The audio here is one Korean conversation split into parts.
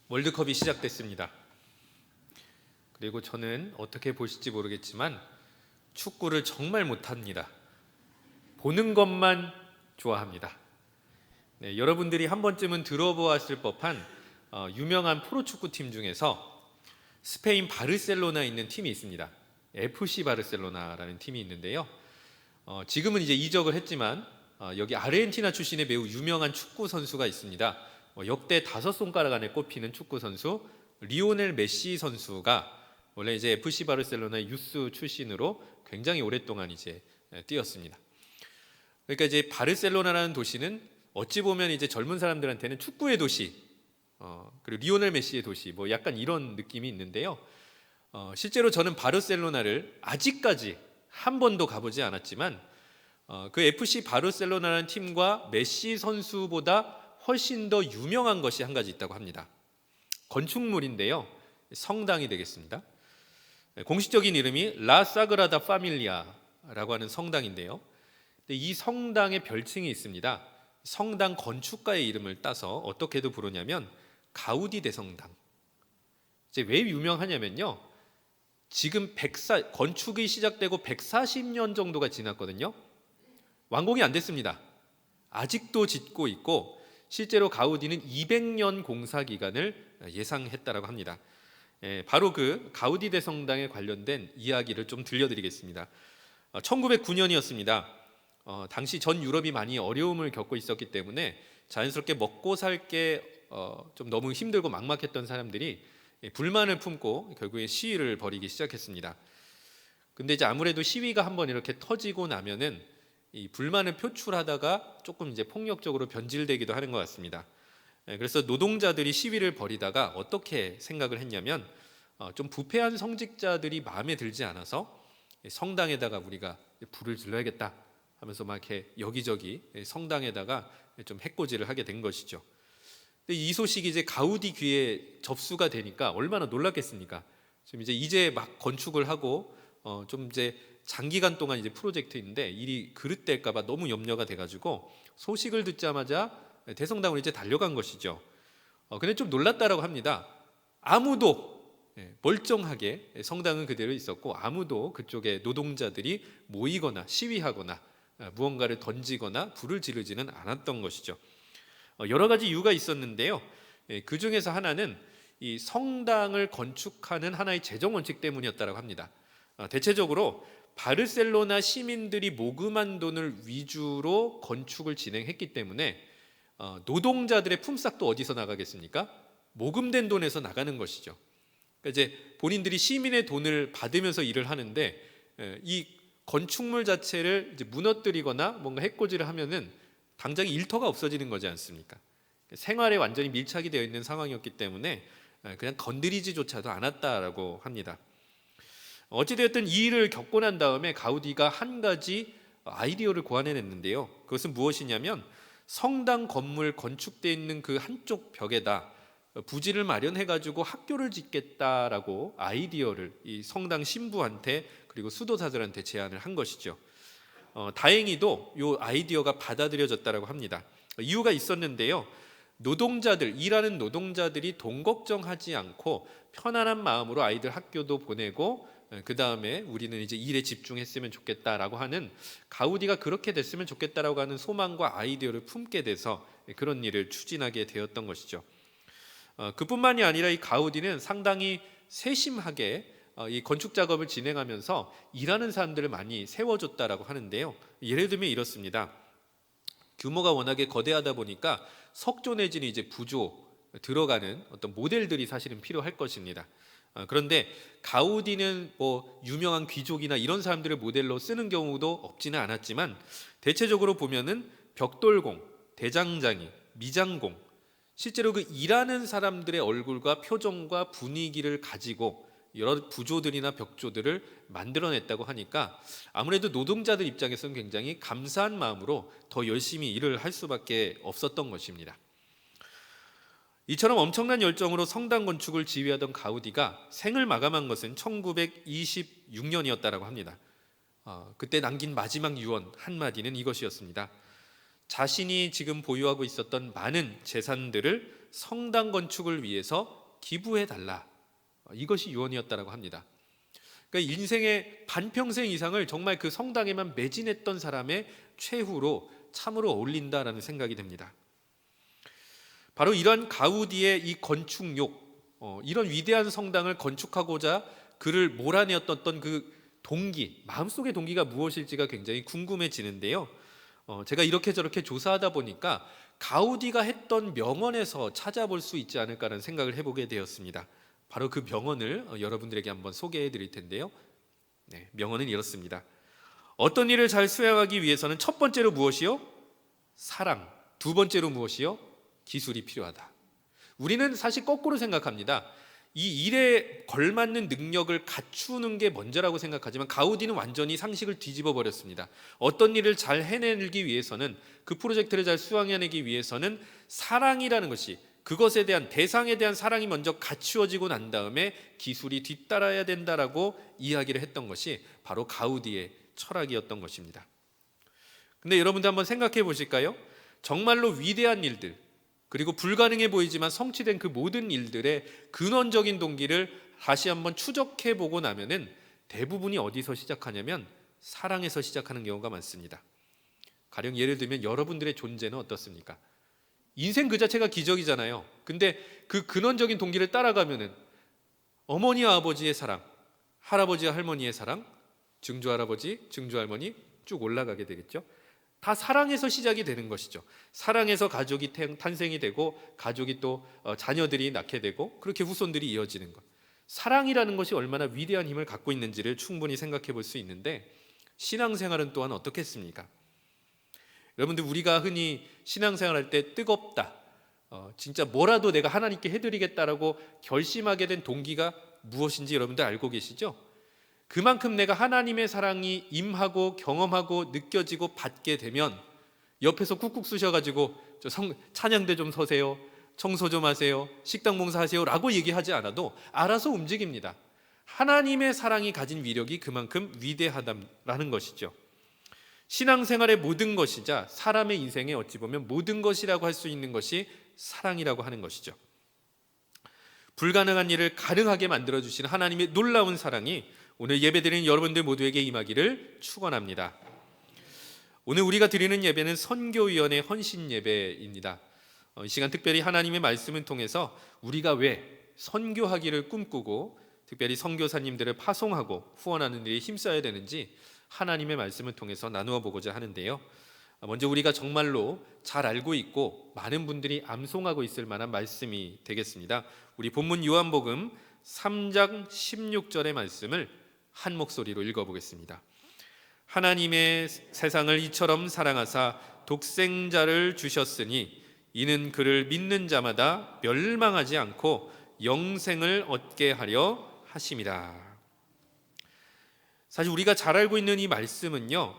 월드컵이 시작됐습니다. 그리고 저는 어떻게 보실지 모르겠지만 축구를 정말 못합니다. 보는 것만 좋아합니다. 네, 여러분들이 한 번쯤은 들어보았을 법한 유명한 프로축구팀 중에서 스페인 바르셀로나에 있는 팀이 있습니다. FC 바르셀로나라는 팀이 있는데요. 지금은 이제 이적을 했지만 여기 아르헨티나 출신의 매우 유명한 축구 선수가 있습니다. 역대 5손가락 안에 꼽히는 축구 선수 리오넬 메시 선수가 원래 이제 FC 바르셀로나의 유스 출신으로 굉장히 오랫동안 이제 뛰었습니다. 그러니까 이제 바르셀로나라는 도시는 어찌 보면 이제 젊은 사람들한테는 축구의 도시, 그리고 리오넬 메시의 도시, 뭐 약간 이런 느낌이 있는데요. 실제로 저는 바르셀로나를 아직까지 한 번도 가보지 않았지만 그 FC 바르셀로나라는 팀과 메시 선수보다 훨씬 더 유명한 것이 한 가지 있다고 합니다. 건축물인데요, 성당이 되겠습니다. 공식적인 이름이 라 사그라다 파밀리아라고 하는 성당인데요, 이 성당의 별칭이 있습니다. 성당 건축가의 이름을 따서 어떻게도 부르냐면 가우디 대성당. 이제 왜 유명하냐면요, 지금 건축이 시작되고 140년 정도가 지났거든요. 완공이 안 됐습니다. 아직도 짓고 있고 실제로 가우디는 200년 공사 기간을 예상했다라고 합니다. 바로 그 가우디 대성당에 관련된 이야기를 좀 들려드리겠습니다. 1909년이었습니다. 당시 전 유럽이 많이 어려움을 겪고 있었기 때문에 자연스럽게 먹고 살 게 좀 너무 힘들고 막막했던 사람들이 불만을 품고 결국에 시위를 벌이기 시작했습니다. 근데 이제 아무래도 시위가 한번 이렇게 터지고 나면은 이 불만을 표출하다가 조금 이제 폭력적으로 변질되기도 하는 것 같습니다. 그래서 노동자들이 시위를 벌이다가 어떻게 생각을 했냐면 좀 부패한 성직자들이 마음에 들지 않아서 성당에다가 우리가 불을 질러야겠다 하면서 막 이렇게 여기저기 성당에다가 좀 해코지를 하게 된 것이죠. 근데 이 소식이 이제 가우디 귀에 접수가 되니까 얼마나 놀랐겠습니까? 지금 이제 막 건축을 하고 좀 이제 장기간 동안 이제 프로젝트인데 일이 그릇될까봐 너무 염려가 돼가지고 소식을 듣자마자 대성당으로 이제 달려간 것이죠. 근데 좀 놀랐다라고 합니다. 아무도 멀쩡하게 성당은 그대로 있었고 아무도 그쪽에 노동자들이 모이거나 시위하거나 무언가를 던지거나 불을 지르지는 않았던 것이죠. 여러 가지 이유가 있었는데요. 그 중에서 하나는 이 성당을 건축하는 하나의 재정 원칙 때문이었다고 합니다. 대체적으로 바르셀로나 시민들이 모금한 돈을 위주로 건축을 진행했기 때문에 노동자들의 품삯도 어디서 나가겠습니까? 모금된 돈에서 나가는 것이죠. 그러니까 이제 본인들이 시민의 돈을 받으면서 일을 하는데 이 건축물 자체를 이제 무너뜨리거나 뭔가 해코지를 하면은 당장 일터가 없어지는 거지 않습니까? 생활에 완전히 밀착이 되어 있는 상황이었기 때문에 그냥 건드리지조차도 않았다라고 합니다. 어찌되었든 이 일을 겪고 난 다음에 가우디가 한 가지 아이디어를 고안해냈는데요. 그것은 무엇이냐면 성당 건물 건축되어 있는 그 한쪽 벽에다 부지를 마련해가지고 학교를 짓겠다라고 아이디어를 이 성당 신부한테 그리고 수도사들한테 제안을 한 것이죠. 다행히도 이 아이디어가 받아들여졌다라고 합니다. 이유가 있었는데요. 일하는 노동자들이 돈 걱정하지 않고 편안한 마음으로 아이들 학교도 보내고 그 다음에 우리는 이제 일에 집중했으면 좋겠다라고 하는 가우디가 그렇게 됐으면 좋겠다라고 하는 소망과 아이디어를 품게 돼서 그런 일을 추진하게 되었던 것이죠. 그뿐만이 아니라 이 가우디는 상당히 세심하게 이 건축 작업을 진행하면서 일하는 사람들을 많이 세워줬다라고 하는데요. 예를 들면 이렇습니다. 규모가 워낙에 거대하다 보니까 석조 내지는 이제 부조 들어가는 어떤 모델들이 사실은 필요할 것입니다. 그런데 가우디는 뭐 유명한 귀족이나 이런 사람들을 모델로 쓰는 경우도 없지는 않았지만 대체적으로 보면은 벽돌공, 대장장이, 미장공, 실제로 그 일하는 사람들의 얼굴과 표정과 분위기를 가지고 여러 부조들이나 벽조들을 만들어냈다고 하니까 아무래도 노동자들 입장에서는 굉장히 감사한 마음으로 더 열심히 일을 할 수밖에 없었던 것입니다. 이처럼 엄청난 열정으로 성당 건축을 지휘하던 가우디가 생을 마감한 것은 1926년이었다고 합니다. 그때 남긴 마지막 유언 한마디는 이것이었습니다. 자신이 지금 보유하고 있었던 많은 재산들을 성당 건축을 위해서 기부해 달라. 이것이 유언이었다라고 합니다. 그러니까 인생의 반평생 이상을 정말 그 성당에만 매진했던 사람의 최후로 참으로 어울린다라는 생각이 듭니다. 바로 이런 가우디의 이 건축욕, 이런 위대한 성당을 건축하고자 그를 몰아내었던 그 동기, 마음속의 동기가 무엇일지가 굉장히 궁금해지는데요. 제가 이렇게 저렇게 조사하다 보니까 가우디가 했던 명언에서 찾아볼 수 있지 않을까라는 생각을 해보게 되었습니다. 바로 그 명언을 여러분들에게 한번 소개해 드릴 텐데요. 네, 명언은 이렇습니다. 어떤 일을 잘 수행하기 위해서는 첫 번째로 무엇이요? 사랑. 두 번째로 무엇이요? 기술이 필요하다. 우리는 사실 거꾸로 생각합니다. 이 일에 걸맞는 능력을 갖추는 게 먼저라고 생각하지만 가우디는 완전히 상식을 뒤집어 버렸습니다. 어떤 일을 잘 해내기 위해서는, 그 프로젝트를 잘 수행해내기 위해서는 사랑이라는 것이, 그것에 대한, 대상에 대한 사랑이 먼저 갖추어지고 난 다음에 기술이 뒤따라야 된다라고 이야기를 했던 것이 바로 가우디의 철학이었던 것입니다. 근데 여러분들 한번 생각해 보실까요? 정말로 위대한 일들, 그리고 불가능해 보이지만 성취된 그 모든 일들의 근원적인 동기를 다시 한번 추적해 보고 나면은 대부분이 어디서 시작하냐면 사랑에서 시작하는 경우가 많습니다. 가령 예를 들면 여러분들의 존재는 어떻습니까? 인생 그 자체가 기적이잖아요. 근데 그 근원적인 동기를 따라가면은 어머니와 아버지의 사랑, 할아버지와 할머니의 사랑, 증조할아버지, 증조할머니 쭉 올라가게 되겠죠. 다 사랑에서 시작이 되는 것이죠. 사랑에서 가족이 탄생이 되고, 가족이 또 자녀들이 낳게 되고, 그렇게 후손들이 이어지는 것. 사랑이라는 것이 얼마나 위대한 힘을 갖고 있는지를 충분히 생각해 볼 수 있는데, 신앙생활은 또한 어떻겠습니까? 여러분들, 우리가 흔히 신앙생활할 때 뜨겁다, 진짜 뭐라도 내가 하나님께 해드리겠다라고 결심하게 된 동기가 무엇인지 여러분들 알고 계시죠? 그만큼 내가 하나님의 사랑이 임하고 경험하고 느껴지고 받게 되면 옆에서 쿡쿡 쑤셔가지고 찬양대 좀 서세요, 청소 좀 하세요, 식당 봉사하세요 라고 얘기하지 않아도 알아서 움직입니다. 하나님의 사랑이 가진 위력이 그만큼 위대하다라는 것이죠. 신앙생활의 모든 것이자 사람의 인생에 어찌 보면 모든 것이라고 할 수 있는 것이 사랑이라고 하는 것이죠. 불가능한 일을 가능하게 만들어주시는 하나님의 놀라운 사랑이 오늘 예배드리는 여러분들 모두에게 임하기를 축원합니다. 오늘 우리가 드리는 예배는 선교위원회 헌신 예배입니다. 이 시간 특별히 하나님의 말씀을 통해서 우리가 왜 선교하기를 꿈꾸고 특별히 선교사님들을 파송하고 후원하는 일에 힘써야 되는지 하나님의 말씀을 통해서 나누어 보고자 하는데요. 먼저 우리가 정말로 잘 알고 있고 많은 분들이 암송하고 있을 만한 말씀이 되겠습니다. 우리 본문 요한복음 3장 16절의 말씀을 한 목소리로 읽어보겠습니다. 하나님의 세상을 이처럼 사랑하사 독생자를 주셨으니 이는 그를 믿는 자마다 멸망하지 않고 영생을 얻게 하려 하심이라. 사실 우리가 잘 알고 있는 이 말씀은요,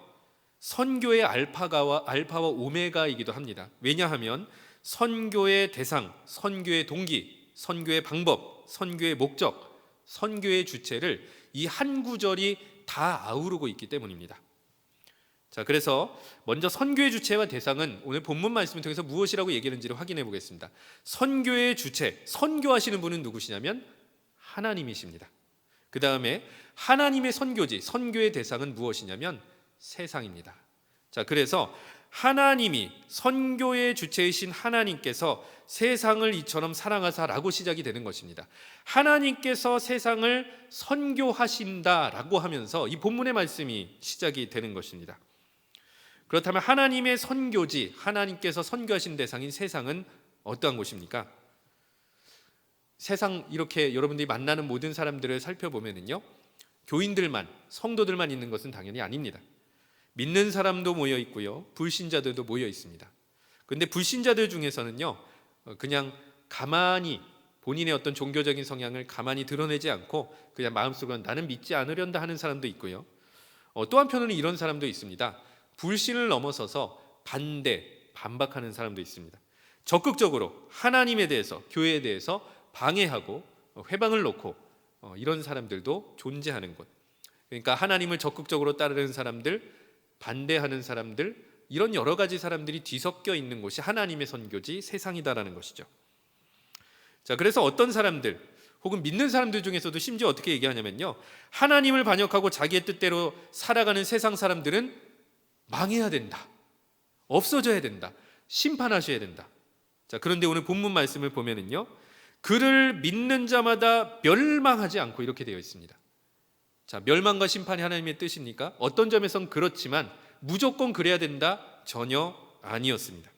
선교의 알파와 오메가이기도 합니다. 왜냐하면 선교의 대상, 선교의 동기, 선교의 방법, 선교의 목적, 선교의 주체를 이 한 구절이 다 아우르고 있기 때문입니다. 자, 그래서 먼저 선교의 주체와 대상은 오늘 본문 말씀을 통해서 무엇이라고 얘기하는지를 확인해 보겠습니다. 선교의 주체, 선교하시는 분은 누구시냐면 하나님이십니다. 그 다음에 하나님의 선교지, 선교의 대상은 무엇이냐면 세상입니다. 자, 그래서 하나님이, 선교의 주체이신 하나님께서 세상을 이처럼 사랑하사라고 시작이 되는 것입니다. 하나님께서 세상을 선교하신다라고 하면서 이 본문의 말씀이 시작이 되는 것입니다. 그렇다면 하나님의 선교지, 하나님께서 선교하신 대상인 세상은 어떠한 곳입니까? 세상 이렇게 여러분들이 만나는 모든 사람들을 살펴보면요, 교인들만, 성도들만 있는 것은 당연히 아닙니다. 믿는 사람도 모여 있고요, 불신자들도 모여 있습니다. 그런데 불신자들 중에서는요, 그냥 가만히 본인의 어떤 종교적인 성향을 가만히 드러내지 않고 그냥 마음속으로 나는 믿지 않으련다 하는 사람도 있고요, 또 한편으로는 이런 사람도 있습니다. 불신을 넘어서서 반박하는 사람도 있습니다. 적극적으로 하나님에 대해서, 교회에 대해서 방해하고 회방을 놓고 이런 사람들도 존재하는 것. 그러니까 하나님을 적극적으로 따르는 사람들, 반대하는 사람들, 이런 여러 가지 사람들이 뒤섞여 있는 곳이 하나님의 선교지 세상이다라는 것이죠. 자, 그래서 어떤 사람들 혹은 믿는 사람들 중에서도 심지어 어떻게 얘기하냐면요, 하나님을 반역하고 자기의 뜻대로 살아가는 세상 사람들은 망해야 된다, 없어져야 된다, 심판하셔야 된다. 자, 그런데 오늘 본문 말씀을 보면은요, 그를 믿는 자마다 멸망하지 않고 이렇게 되어 있습니다. 자, 멸망과 심판이 하나님의 뜻입니까? 어떤 점에선 그렇지만 무조건 그래야 된다? 전혀 아니었습니다.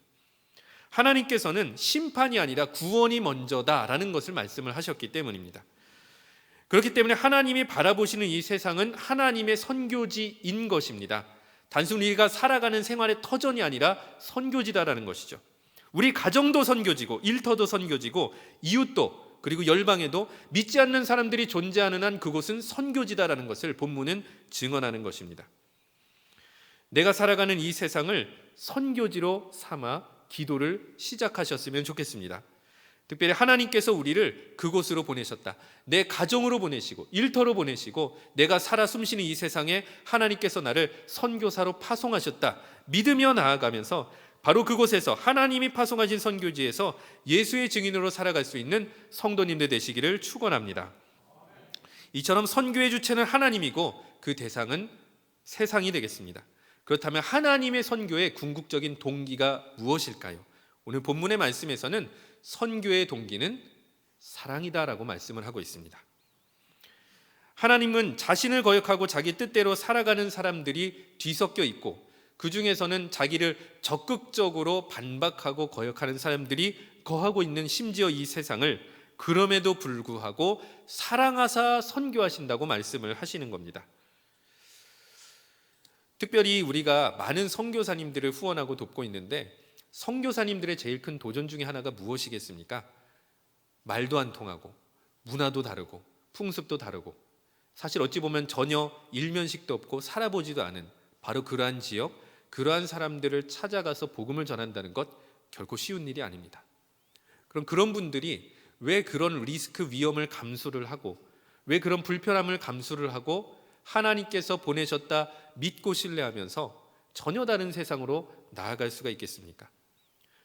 하나님께서는 심판이 아니라 구원이 먼저다라는 것을 말씀을 하셨기 때문입니다. 그렇기 때문에 하나님이 바라보시는 이 세상은 하나님의 선교지인 것입니다. 단순히 우리가 살아가는 생활의 터전이 아니라 선교지다라는 것이죠. 우리 가정도 선교지고, 일터도 선교지고, 이웃도, 그리고 열방에도 믿지 않는 사람들이 존재하는 한 그곳은 선교지다라는 것을 본문은 증언하는 것입니다. 내가 살아가는 이 세상을 선교지로 삼아 기도를 시작하셨으면 좋겠습니다. 특별히 하나님께서 우리를 그곳으로 보내셨다. 내 가정으로 보내시고, 일터로 보내시고, 내가 살아 숨쉬는 이 세상에 하나님께서 나를 선교사로 파송하셨다. 믿으며 나아가면서 바로 그곳에서 하나님이 파송하신 선교지에서 예수의 증인으로 살아갈 수 있는 성도님들 되시기를 축원합니다. 이처럼 선교의 주체는 하나님이고 그 대상은 세상이 되겠습니다. 그렇다면 하나님의 선교의 궁극적인 동기가 무엇일까요? 오늘 본문의 말씀에서는 선교의 동기는 사랑이다라고 말씀을 하고 있습니다. 하나님은 자신을 거역하고 자기 뜻대로 살아가는 사람들이 뒤섞여 있고, 그 중에서는 자기를 적극적으로 반박하고 거역하는 사람들이 거하고 있는 심지어 이 세상을 그럼에도 불구하고 사랑하사 선교하신다고 말씀을 하시는 겁니다. 특별히 우리가 많은 선교사님들을 후원하고 돕고 있는데, 선교사님들의 제일 큰 도전 중에 하나가 무엇이겠습니까? 말도 안 통하고 문화도 다르고 풍습도 다르고, 사실 어찌 보면 전혀 일면식도 없고 살아보지도 않은 바로 그러한 지역, 그러한 사람들을 찾아가서 복음을 전한다는 것 결코 쉬운 일이 아닙니다. 그럼 그런 분들이 왜 그런 리스크 위험을 감수를 하고, 왜 그런 불편함을 감수를 하고 하나님께서 보내셨다 믿고 신뢰하면서 전혀 다른 세상으로 나아갈 수가 있겠습니까?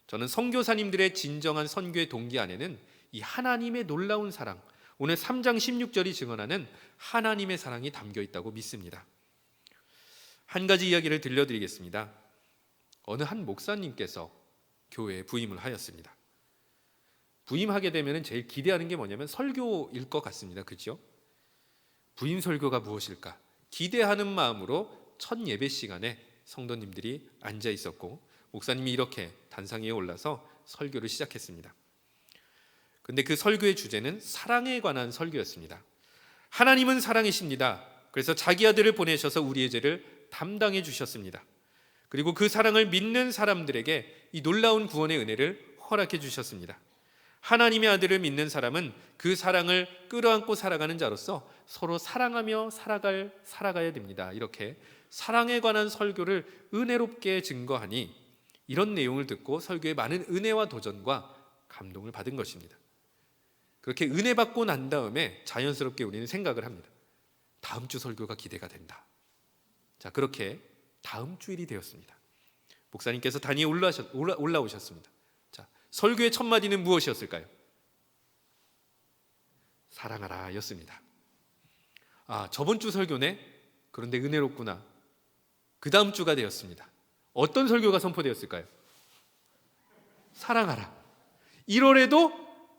저는 선교사님들의 진정한 선교의 동기 안에는 이 하나님의 놀라운 사랑, 오늘 3장 16절이 증언하는 하나님의 사랑이 담겨 있다고 믿습니다. 한 가지 이야기를 들려드리겠습니다. 어느 한 목사님께서 교회에 부임을 하였습니다. 부임하게 되면 제일 기대하는 게 뭐냐면 설교일 것 같습니다. 그렇죠? 부임 설교가 무엇일까? 기대하는 마음으로 첫 예배 시간에 성도님들이 앉아 있었고, 목사님이 이렇게 단상 위에 올라서 설교를 시작했습니다. 근데 그 설교의 주제는 사랑에 관한 설교였습니다. 하나님은 사랑이십니다. 그래서 자기 아들을 보내셔서 우리의 죄를 담당해 주셨습니다. 그리고 그 사랑을 믿는 사람들에게 이 놀라운 구원의 은혜를 허락해 주셨습니다. 하나님의 아들을 믿는 사람은 그 사랑을 끌어안고 살아가는 자로서 서로 사랑하며 살아가야 됩니다. 이렇게 사랑에 관한 설교를 은혜롭게 증거하니, 이런 내용을 듣고 설교에 많은 은혜와 도전과 감동을 받은 것입니다. 그렇게 은혜 받고 난 다음에 자연스럽게 우리는 생각을 합니다. 다음 주 설교가 기대가 된다. 자, 그렇게 다음 주일이 되었습니다. 목사님께서 단위에 올라오셨습니다. 자, 설교의 첫 마디는 무엇이었을까요? 사랑하라 였습니다. 아, 저번 주 설교네? 그런데 은혜롭구나. 그 다음 주가 되었습니다. 어떤 설교가 선포되었을까요? 사랑하라. 1월에도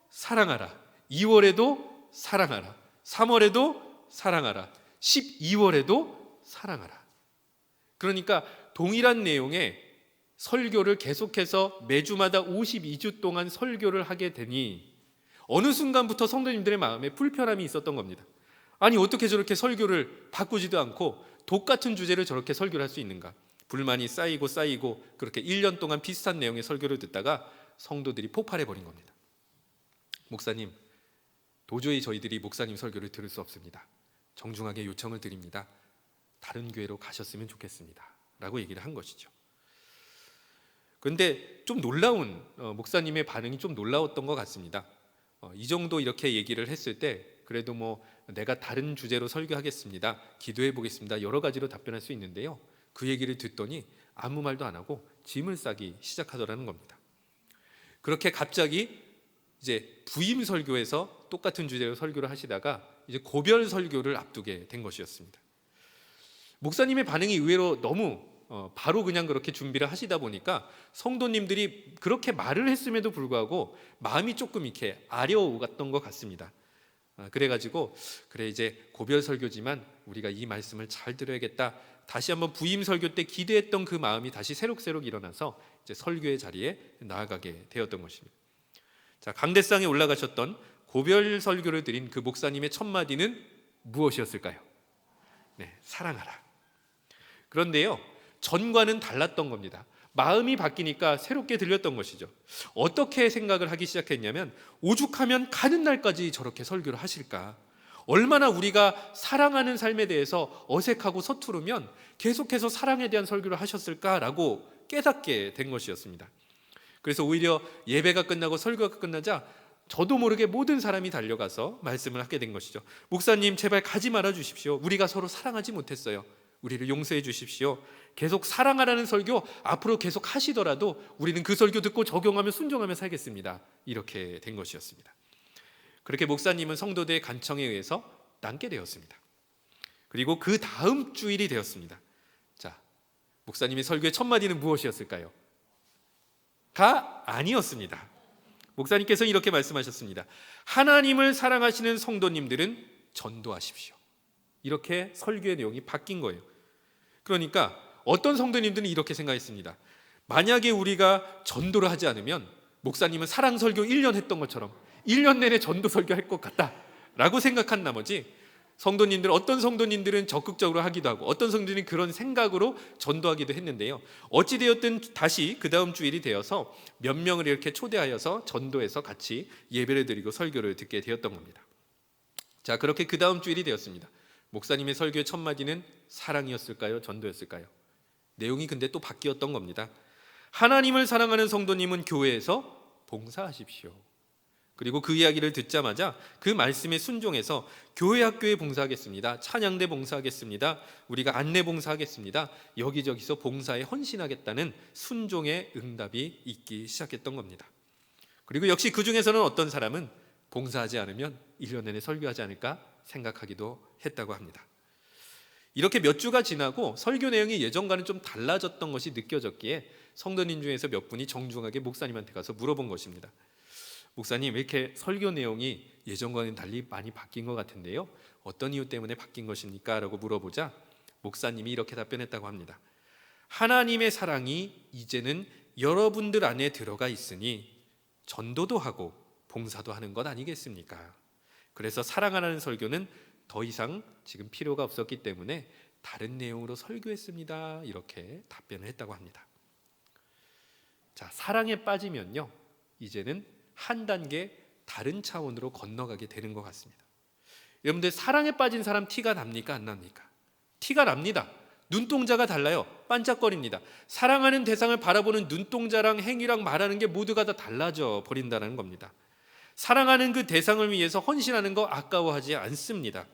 사랑하라. 2월에도 사랑하라. 3월에도 사랑하라. 12월에도 사랑하라. 그러니까 동일한 내용의 설교를 계속해서 매주마다 52주 동안 설교를 하게 되니 어느 순간부터 성도님들의 마음에 불편함이 있었던 겁니다. 아니, 어떻게 저렇게 설교를 바꾸지도 않고 똑같은 주제를 저렇게 설교를 할 수 있는가? 불만이 쌓이고 그렇게 1년 동안 비슷한 내용의 설교를 듣다가 성도들이 폭발해버린 겁니다. 목사님, 도저히 저희들이 목사님 설교를 들을 수 없습니다. 정중하게 요청을 드립니다. 다른 교회로 가셨으면 좋겠습니다. 라고 얘기를 한 것이죠. 그런데 좀 놀라운, 목사님의 반응이 좀 놀라웠던 것 같습니다. 이 정도 이렇게 얘기를 했을 때 그래도 내가 다른 주제로 설교하겠습니다. 기도해 보겠습니다. 여러 가지로 답변할 수 있는데요. 그 얘기를 듣더니 아무 말도 안 하고 짐을 싸기 시작하더라는 겁니다. 그렇게 갑자기 이제 부임 설교에서 똑같은 주제로 설교를 하시다가 이제 고별 설교를 앞두게 된 것이었습니다. 목사님의 반응이 의외로 너무 바로 그냥 그렇게 준비를 하시다 보니까 성도님들이 그렇게 말을 했음에도 불구하고 마음이 조금 이렇게 아려오갔던 것 같습니다. 그래가지고 그래 이제 고별 설교지만 우리가 이 말씀을 잘 들어야겠다. 다시 한번 부임 설교 때 기대했던 그 마음이 다시 새록새록 일어나서 이제 설교의 자리에 나아가게 되었던 것입니다. 자, 강대상에 올라가셨던 고별 설교를 드린 그 목사님의 첫 마디는 무엇이었을까요? 네, 사랑하라. 그런데요, 전과는 달랐던 겁니다. 마음이 바뀌니까 새롭게 들렸던 것이죠. 어떻게 생각을 하기 시작했냐면, 오죽하면 가는 날까지 저렇게 설교를 하실까? 얼마나 우리가 사랑하는 삶에 대해서 어색하고 서투르면 계속해서 사랑에 대한 설교를 하셨을까라고 깨닫게 된 것이었습니다. 그래서 오히려 예배가 끝나고 설교가 끝나자 저도 모르게 모든 사람이 달려가서 말씀을 하게 된 것이죠. 목사님, 제발 가지 말아 주십시오. 우리가 서로 사랑하지 못했어요. 우리를 용서해 주십시오. 계속 사랑하라는 설교 앞으로 계속 하시더라도 우리는 그 설교 듣고 적용하며 순종하며 살겠습니다. 이렇게 된 것이었습니다. 그렇게 목사님은 성도들의 간청에 의해서 남게 되었습니다. 그리고 그 다음 주일이 되었습니다. 자, 목사님의 설교의 첫 마디는 무엇이었을까요? 가 아니었습니다. 목사님께서 이렇게 말씀하셨습니다. 하나님을 사랑하시는 성도님들은 전도하십시오. 이렇게 설교의 내용이 바뀐 거예요. 그러니까 어떤 성도님들은 이렇게 생각했습니다. 만약에 우리가 전도를 하지 않으면 목사님은 사랑 설교 1년 했던 것처럼 1년 내내 전도 설교할 것 같다 라고 생각한 나머지 성도님들, 어떤 성도님들은 적극적으로 하기도 하고 어떤 성도님들은 그런 생각으로 전도하기도 했는데요, 어찌되었든 다시 그 다음 주일이 되어서 몇 명을 이렇게 초대하여서 전도해서 같이 예배를 드리고 설교를 듣게 되었던 겁니다. 자, 그렇게 그 다음 주일이 되었습니다. 목사님의 설교의 첫 마디는 사랑이었을까요? 전도였을까요? 내용이 근데 또 바뀌었던 겁니다. 하나님을 사랑하는 성도님은 교회에서 봉사하십시오. 그리고 그 이야기를 듣자마자 그 말씀에 순종해서 교회 학교에 봉사하겠습니다. 찬양대 봉사하겠습니다. 우리가 안내 봉사하겠습니다. 여기저기서 봉사에 헌신하겠다는 순종의 응답이 있기 시작했던 겁니다. 그리고 역시 그 중에서는 어떤 사람은 봉사하지 않으면 1년 내내 설교하지 않을까 생각하기도 했다고 합니다. 이렇게 몇 주가 지나고 설교 내용이 예전과는 좀 달라졌던 것이 느껴졌기에 성도님 중에서 몇 분이 정중하게 목사님한테 가서 물어본 것입니다. 목사님, 왜 이렇게 설교 내용이 예전과는 달리 많이 바뀐 것 같은데요, 어떤 이유 때문에 바뀐 것입니까? 라고 물어보자 목사님이 이렇게 답변했다고 합니다. 하나님의 사랑이 이제는 여러분들 안에 들어가 있으니 전도도 하고 봉사도 하는 것 아니겠습니까? 그래서 사랑하라는 설교는 더 이상 지금 필요가 없었기 때문에 다른 내용으로 설교했습니다. 이렇게 답변을 했다고 합니다. 자, 사랑에 빠지면요, 이제는 한 단계 다른 차원으로 건너가게 되는 것 같습니다. 여러분들, 사랑에 빠진 사람 티가 납니까? 안 납니까? 티가 납니다. 눈동자가 달라요. 반짝거립니다. 사랑하는 대상을 바라보는 눈동자랑 행위랑 말하는 게 모두가 다 달라져 버린다는 겁니다. 사랑하는 그 대상을 위해서 헌신하는 거 아까워하지 않습니다.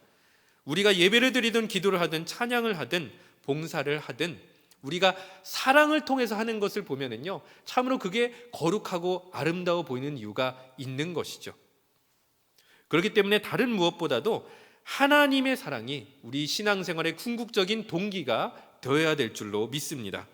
우리가 예배를 드리든 기도를 하든 찬양을 하든 봉사를 하든 우리가 사랑을 통해서 하는 것을 보면은요, 참으로 그게 거룩하고 아름다워 보이는 이유가 있는 것이죠. 그렇기 때문에 다른 무엇보다도 하나님의 사랑이 우리 신앙생활의 궁극적인 동기가 되어야 될 줄로 믿습니다.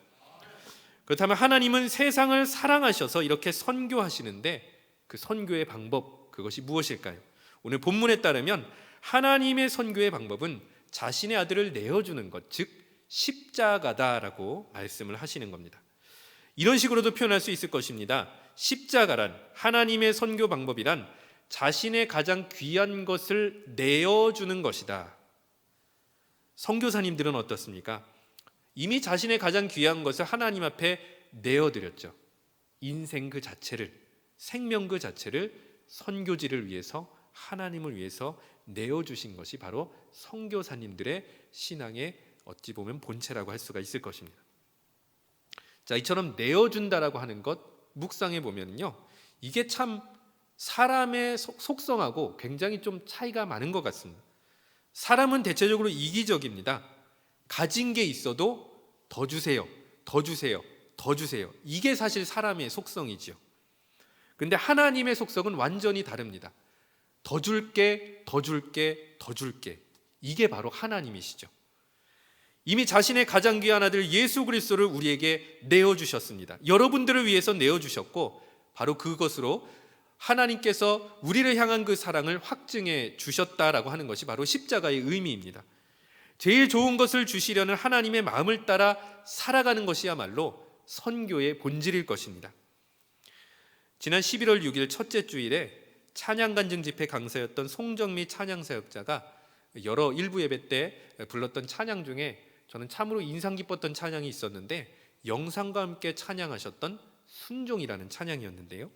그렇다면 하나님은 세상을 사랑하셔서 이렇게 선교하시는데 그 선교의 방법, 그것이 무엇일까요? 오늘 본문에 따르면 하나님의 선교의 방법은 자신의 아들을 내어주는 것, 즉 십자가다라고 말씀을 하시는 겁니다. 이런 식으로도 표현할 수 있을 것입니다. 십자가란, 하나님의 선교 방법이란 자신의 가장 귀한 것을 내어주는 것이다. 선교사님들은 어떻습니까? 이미 자신의 가장 귀한 것을 하나님 앞에 내어드렸죠. 인생 그 자체를, 생명 그 자체를 선교지를 위해서, 하나님을 위해서 내어주신 것이 바로 선교사님들의 신앙의 어찌 보면 본체라고 할 수가 있을 것입니다. 자, 이처럼 내어준다라고 하는 것 묵상해 보면요, 이게 참 사람의 속성하고 굉장히 좀 차이가 많은 것 같습니다. 사람은 대체적으로 이기적입니다. 가진 게 있어도 더 주세요, 더 주세요, 더 주세요. 이게 사실 사람의 속성이지요. 근데 하나님의 속성은 완전히 다릅니다. 더 줄게, 더 줄게, 더 줄게. 이게 바로 하나님이시죠. 이미 자신의 가장 귀한 아들 예수 그리스도를 우리에게 내어주셨습니다. 여러분들을 위해서 내어주셨고, 바로 그것으로 하나님께서 우리를 향한 그 사랑을 확증해 주셨다라고 하는 것이 바로 십자가의 의미입니다. 제일 좋은 것을 주시려는 하나님의 마음을 따라 살아가는 것이야말로 선교의 본질일 것입니다. 지난 11월 6일 첫째 주일에 찬양간증 집회 강사였던 송정미 찬양사역자가 여러 일부 예배 때 불렀던 찬양 중에 저는 참으로 인상 깊었던 찬양이 있었는데, 영상과 함께 찬양하셨던 순종이라는 찬양이었는데요,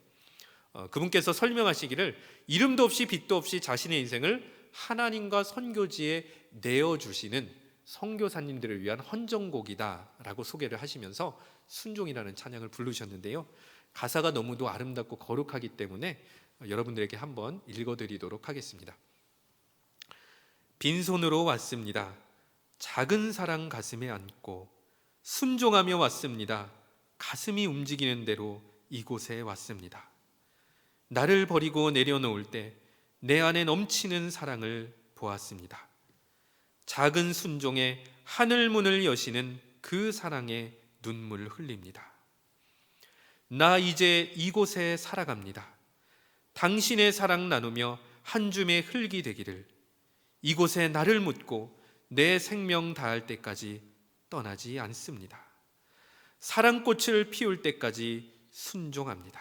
그분께서 설명하시기를 이름도 없이 빛도 없이 자신의 인생을 하나님과 선교지에 내어주시는 선교사님들을 위한 헌정곡이다라고 소개를 하시면서 순종이라는 찬양을 부르셨는데요, 가사가 너무도 아름답고 거룩하기 때문에 여러분들에게 한번 읽어드리도록 하겠습니다. 빈손으로 왔습니다. 작은 사랑 가슴에 안고 순종하며 왔습니다. 가슴이 움직이는 대로 이곳에 왔습니다. 나를 버리고 내려놓을 때 내 안에 넘치는 사랑을 보았습니다. 작은 순종에 하늘 문을 여시는 그 사랑에 눈물 흘립니다. 나 이제 이곳에 살아갑니다. 당신의 사랑 나누며 한 줌의 흙이 되기를. 이곳에 나를 묻고 내 생명 다할 때까지 떠나지 않습니다. 사랑꽃을 피울 때까지 순종합니다.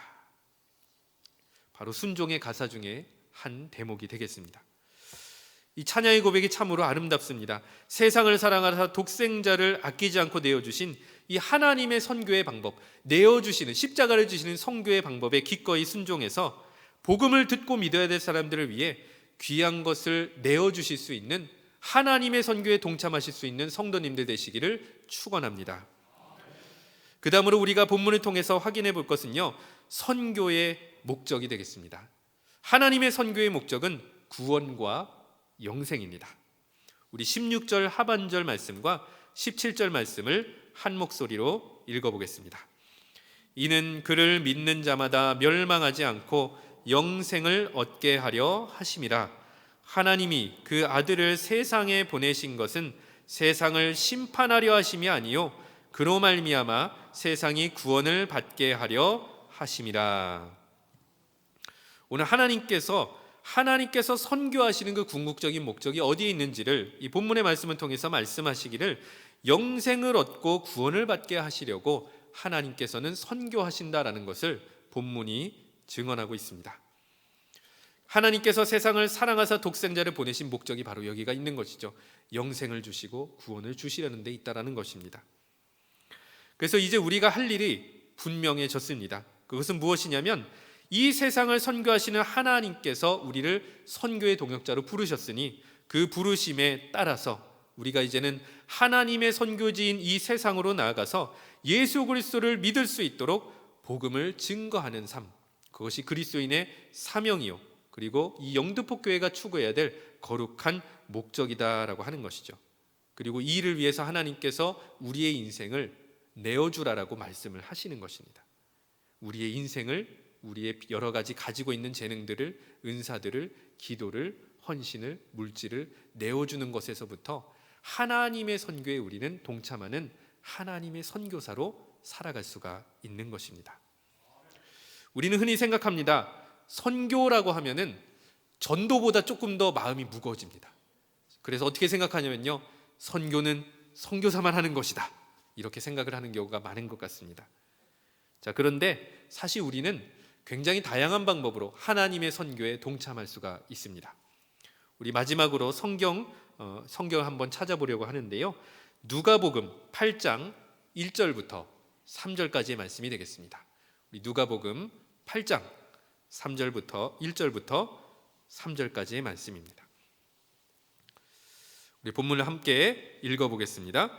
바로 순종의 가사 중에 한 대목이 되겠습니다. 이 찬양의 고백이 참으로 아름답습니다. 세상을 사랑하사 독생자를 아끼지 않고 내어주신 이 하나님의 선교의 방법, 내어주시는 십자가를 주시는 선교의 방법에 기꺼이 순종해서 복음을 듣고 믿어야 될 사람들을 위해 귀한 것을 내어주실 수 있는, 하나님의 선교에 동참하실 수 있는 성도님들 되시기를 축원합니다. 그 다음으로 우리가 본문을 통해서 확인해 볼 것은요, 선교의 목적이 되겠습니다. 하나님의 선교의 목적은 구원과 영생입니다. 우리 16절 하반절 말씀과 17절 말씀을 한 목소리로 읽어보겠습니다. 이는 그를 믿는 자마다 멸망하지 않고 영생을 얻게 하려 하심이라. 하나님이 그 아들을 세상에 보내신 것은 세상을 심판하려 하심이 아니요 그로 말미암아 세상이 구원을 받게 하려 하심이라. 오늘 하나님께서 선교하시는 그 궁극적인 목적이 어디에 있는지를 이 본문의 말씀을 통해서 말씀하시기를, 영생을 얻고 구원을 받게 하시려고 하나님께서는 선교하신다라는 것을 본문이 증언하고 있습니다. 하나님께서 세상을 사랑하사 독생자를 보내신 목적이 바로 여기가 있는 것이죠. 영생을 주시고 구원을 주시려는 데 있다라는 것입니다. 그래서 이제 우리가 할 일이 분명해졌습니다. 그것은 무엇이냐면, 이 세상을 선교하시는 하나님께서 우리를 선교의 동역자로 부르셨으니 그 부르심에 따라서 우리가 이제는 하나님의 선교지인 이 세상으로 나아가서 예수 그리스도를 믿을 수 있도록 복음을 증거하는 삶, 그것이 그리스도인의 사명이요, 그리고 이 영등포교회가 추구해야 될 거룩한 목적이다라고 하는 것이죠. 그리고 이 일을 위해서 하나님께서 우리의 인생을 내어주라라고 말씀을 하시는 것입니다. 우리의 인생을, 우리의 여러 가지 가지고 있는 재능들을, 은사들을, 기도를, 헌신을, 물질을 내어주는 것에서부터 하나님의 선교에 우리는 동참하는 하나님의 선교사로 살아갈 수가 있는 것입니다. 우리는 흔히 생각합니다. 선교라고 하면은 전도보다 조금 더 마음이 무거워집니다. 그래서 어떻게 생각하냐면요, 선교는 선교사만 하는 것이다, 이렇게 생각을 하는 경우가 많은 것 같습니다. 자, 그런데 사실 우리는 굉장히 다양한 방법으로 하나님의 선교에 동참할 수가 있습니다. 우리 마지막으로 성경을 한번 찾아보려고 하는데요, 누가복음 8장 1절부터 3절까지의 말씀이 되겠습니다. 우리 누가복음 8장 1절부터 3절까지의 말씀입니다. 우리 본문을 함께 읽어보겠습니다.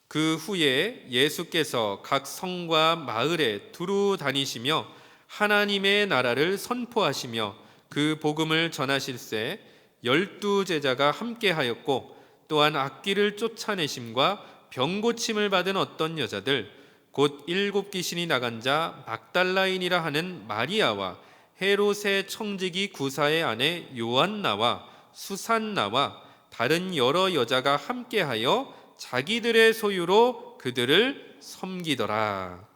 그 후에 예수께서 각 성과 마을에 두루 다니시며 하나님의 나라를 선포하시며 그 복음을 전하실새 12 제자가 함께하였고, 또한 악귀를 쫓아내심과 병고침을 받은 어떤 여자들, 곧 7 귀신이 나간 자 막달라인이라 하는 마리아와 헤롯의 청지기 구사의 아내 요한나와 수산나와 다른 여러 여자가 함께하여 자기들의 소유로 그들을 섬기더라.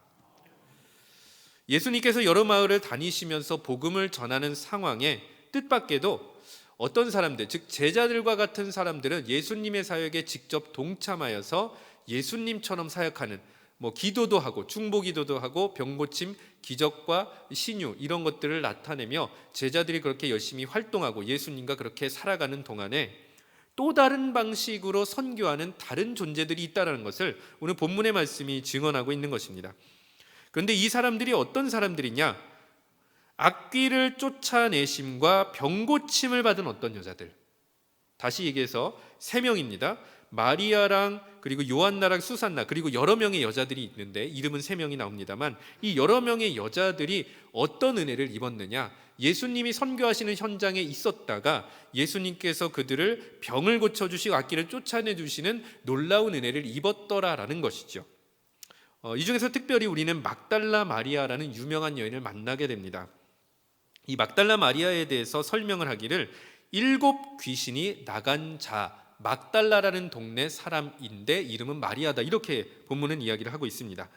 예수님께서 여러 마을을 다니시면서 복음을 전하는 상황에 뜻밖에도 어떤 사람들, 즉 제자들과 같은 사람들은 예수님의 사역에 직접 동참하여서 예수님처럼 사역하는, 기도도 하고 중보기도도 하고 병고침, 기적과 신유 이런 것들을 나타내며 제자들이 그렇게 열심히 활동하고 예수님과 그렇게 살아가는 동안에 또 다른 방식으로 선교하는 다른 존재들이 있다는 것을 오늘 본문의 말씀이 증언하고 있는 것입니다. 그런데 이 사람들이 어떤 사람들이냐? 악귀를 쫓아내심과 병고침을 받은 어떤 여자들, 다시 얘기해서 3명입니다. 마리아랑 그리고 요한나랑 수산나 그리고 여러 명의 여자들이 있는데 이름은 3명이 나옵니다만 이 여러 명의 여자들이 어떤 은혜를 입었느냐? 예수님이 선교하시는 현장에 있었다가 예수님께서 그들을 병을 고쳐주시고 악귀를 쫓아내주시는 놀라운 은혜를 입었더라라는 것이죠. 이 중에서 특별히 우리는 막달라 마리아라는 유명한 여인을 만나게 됩니다. 이 막달라 마리아에 대해서 설명을 하기를 7 귀신이 나간 자, 막달라라는 동네 사람인데 이름은 마리아다, 이렇게 본문은 이야기를 하고 있습니다.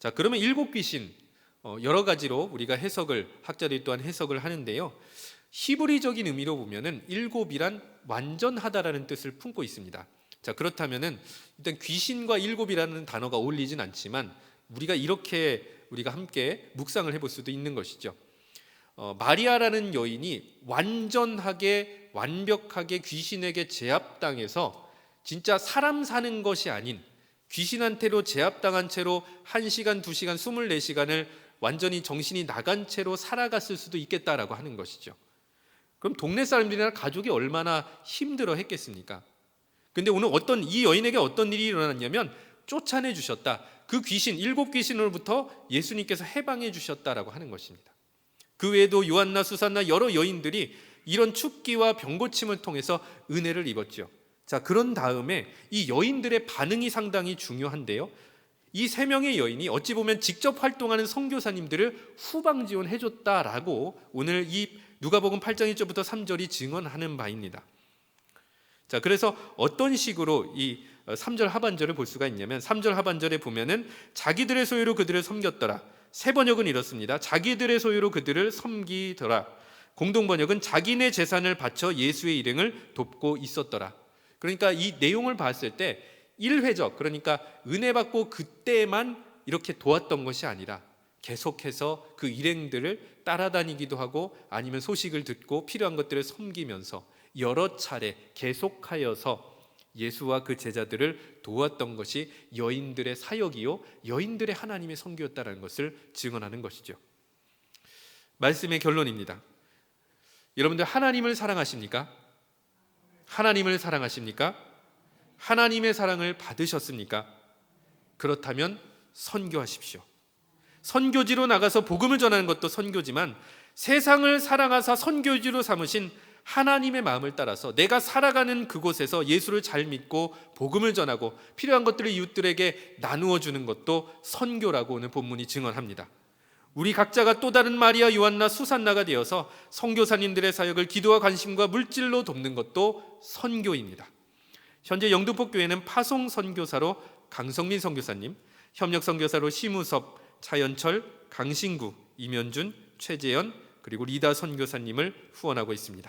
자, 그러면 7 귀신, 여러 가지로 우리가 해석을, 학자들이 또한 해석을 하는데요, 히브리적인 의미로 보면은 7이란 완전하다라는 뜻을 품고 있습니다. 자, 그렇다면은 일단 귀신과 7이라는 단어가 어울리진 않지만 우리가 함께 묵상을 해볼 수도 있는 것이죠. 마리아라는 여인이 완벽하게 귀신에게 제압당해서 진짜 사람 사는 것이 아닌 귀신한테로 제압당한 채로 1시간, 2시간, 24시간을 완전히 정신이 나간 채로 살아갔을 수도 있겠다라고 하는 것이죠. 그럼 동네 사람들이나 가족이 얼마나 힘들어 했겠습니까? 근데 오늘 이 여인에게 어떤 일이 일어났냐면 쫓아내 주셨다. 그 귀신, 7 귀신으로부터 예수님께서 해방해 주셨다라고 하는 것입니다. 그 외에도 요한나, 수산나 여러 여인들이 이런 축기와 병고침을 통해서 은혜를 입었죠. 자, 그런 다음에 이 여인들의 반응이 상당히 중요한데요, 이 3명의 여인이 어찌 보면 직접 활동하는 선교사님들을 후방 지원해 줬다라고 오늘 이 누가복음 8장 1절부터 3절이 증언하는 바입니다. 자, 그래서 어떤 식으로 이 3절 하반절을 볼 수가 있냐면 3절 하반절에 보면은 자기들의 소유로 그들을 섬겼더라. 새 번역은 이렇습니다. 자기들의 소유로 그들을 섬기더라. 공동 번역은 자기네 재산을 바쳐 예수의 일행을 돕고 있었더라. 그러니까 이 내용을 봤을 때 1회적, 그러니까 은혜 받고 그때만 이렇게 도왔던 것이 아니라 계속해서 그 일행들을 따라다니기도 하고 아니면 소식을 듣고 필요한 것들을 섬기면서 여러 차례 계속하여서 예수와 그 제자들을 도왔던 것이 여인들의 사역이요 여인들의 하나님의 선교였다는 것을 증언하는 것이죠. 말씀의 결론입니다. 여러분들 하나님을 사랑하십니까? 하나님을 사랑하십니까? 하나님의 사랑을 받으셨습니까? 그렇다면 선교하십시오. 선교지로 나가서 복음을 전하는 것도 선교지만 세상을 사랑하사 선교지로 삼으신 하나님의 마음을 따라서 내가 살아가는 그곳에서 예수를 잘 믿고 복음을 전하고 필요한 것들을 이웃들에게 나누어 주는 것도 선교라고 오늘 본문이 증언합니다. 우리 각자가 또 다른 마리아, 요한나, 수산나가 되어서 선교사님들의 사역을 기도와 관심과 물질로 돕는 것도 선교입니다. 현재 영등포교회는 파송 선교사로 강성민 선교사님, 협력 선교사로 심우섭, 차연철, 강신구, 이면준, 최재현 그리고 리다 선교사님을 후원하고 있습니다.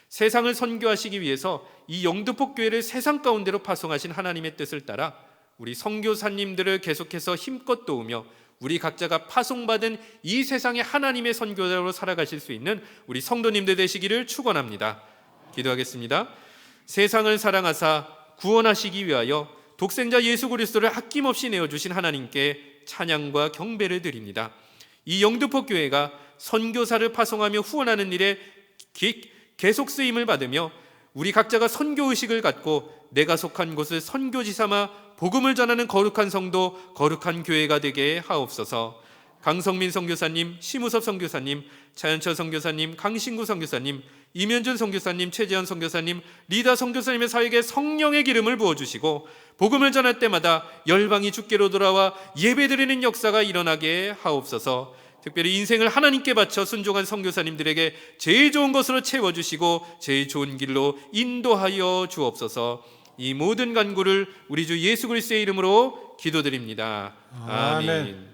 세상을 선교하시기 위해서 이 영등포교회를 세상 가운데로 파송하신 하나님의 뜻을 따라 우리 선교사님들을 계속해서 힘껏 도우며 우리 각자가 파송받은 이 세상의 하나님의 선교자로 살아가실 수 있는 우리 성도님들 되시기를 축원합니다. 기도하겠습니다. 세상을 사랑하사 구원하시기 위하여 독생자 예수 그리스도를 아낌없이 내어주신 하나님께 찬양과 경배를 드립니다. 이 영등포교회가 선교사를 파송하며 후원하는 일에 계속 쓰임을 받으며 우리 각자가 선교의식을 갖고 내가 속한 곳을 선교지 삼아 복음을 전하는 거룩한 성도, 거룩한 교회가 되게 하옵소서. 강성민 선교사님, 심우섭 선교사님, 차연철 선교사님, 강신구 선교사님, 이면준 선교사님, 최재현 선교사님, 리다 선교사님의 사역에 성령의 기름을 부어주시고 복음을 전할 때마다 열방이 주께로 돌아와 예배드리는 역사가 일어나게 하옵소서. 특별히 인생을 하나님께 바쳐 순종한 선교사님들에게 제일 좋은 것으로 채워주시고 제일 좋은 길로 인도하여 주옵소서. 이 모든 간구를 우리 주 예수 그리스도의 이름으로 기도드립니다. 아멘.